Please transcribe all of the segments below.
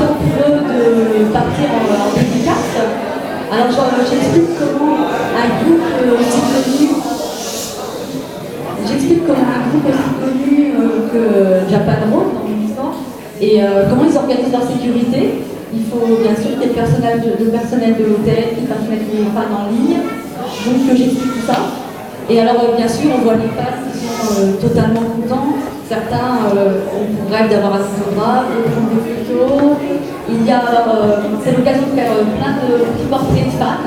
temps pour eux de partir en dédicace. Alors j'explique comment un groupe aussi connu, que Japan Road dans mon histoire, et comment ils organisent leur sécurité. Il faut bien sûr qu'il y ait le personnel de l'hôtel qui fasse mettre les fans en ligne. Donc j'explique tout ça. Et alors bien sûr on voit les fans qui sont totalement contents. Certains ont pour rêve d'avoir un photographe, d'autres ont des photos. Il y a c'est l'occasion de faire plein de petits portraits de fans.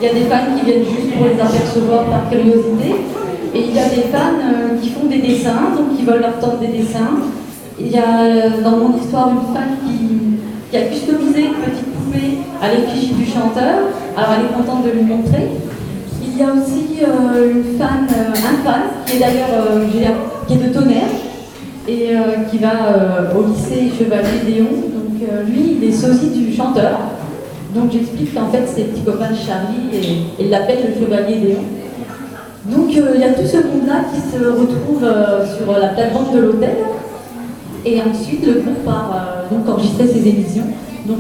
Il y a des fans qui viennent juste pour les apercevoir par curiosité. Et il y a des fans qui font des dessins, donc qui veulent leur tendre des dessins. Il y a dans mon histoire une fan qui a customisé une petite poupée à l'effigie du chanteur. Alors elle est contente de lui montrer. Il y a aussi un fan qui est d'ailleurs qui est de Tonnerre et qui va au lycée Chevalier Léon. Donc lui, il est sosie du chanteur. Donc j'explique qu'en fait c'est le petit copain de Charlie et il l'appelle le Chevalier Léon. Donc il y a tout ce monde-là qui se retrouve sur la plate-bande de l'hôtel. Et ensuite, le groupe part donc enregistrer ses émissions. Donc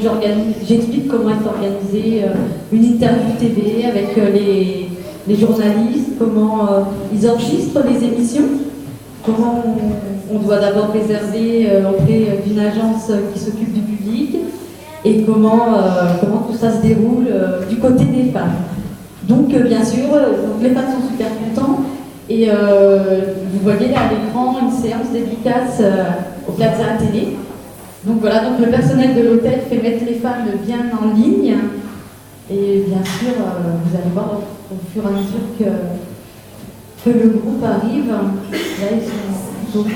j'explique comment est organisée une interview TV avec les journalistes, comment ils enregistrent les émissions, comment on doit d'abord réserver auprès d'une agence qui s'occupe du public, et comment tout ça se déroule du côté des fans. Donc bien sûr, les fans sont super contents. Et vous voyez là à l'écran une séance dédicace au Plaza Athénée. Donc voilà, donc le personnel de l'hôtel fait mettre les fans bien en ligne. Et bien sûr, vous allez voir au fur et à mesure que le groupe arrive. Là, ils sont donc,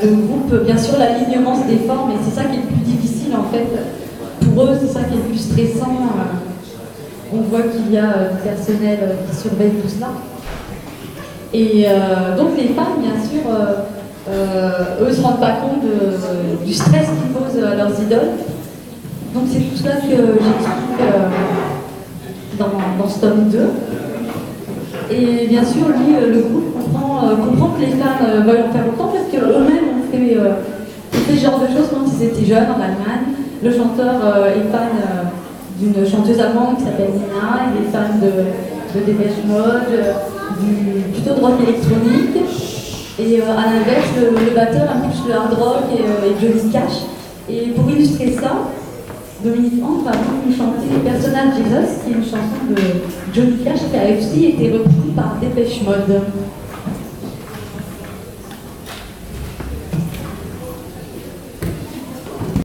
le groupe, bien sûr, l'alignement se déforme et c'est ça qui est le plus difficile en fait. Pour eux, c'est ça qui est le plus stressant. On voit qu'il y a du personnel qui surveille tout cela. Et donc les fans, bien sûr, eux ne se rendent pas compte du stress qu'ils posent à leurs idoles. Donc c'est tout cela que j'explique dans ce tome 2. Et bien sûr, lui, le groupe comprend que les fans veulent en faire autant parce qu'eux-mêmes ont fait ce genre de choses quand ils étaient jeunes en Allemagne. Le chanteur est fan d'une chanteuse allemande qui s'appelle Nina, il est fan de Dépêche Mode, plutôt de rock électronique. Et à l'inverse, le batteur aime plus le hard rock et Johnny Cash. Et pour illustrer ça, Dominique Hand va nous chanter Personal Jesus, qui est une chanson de Johnny Cash qui a aussi été reprise par Dépêche Mode.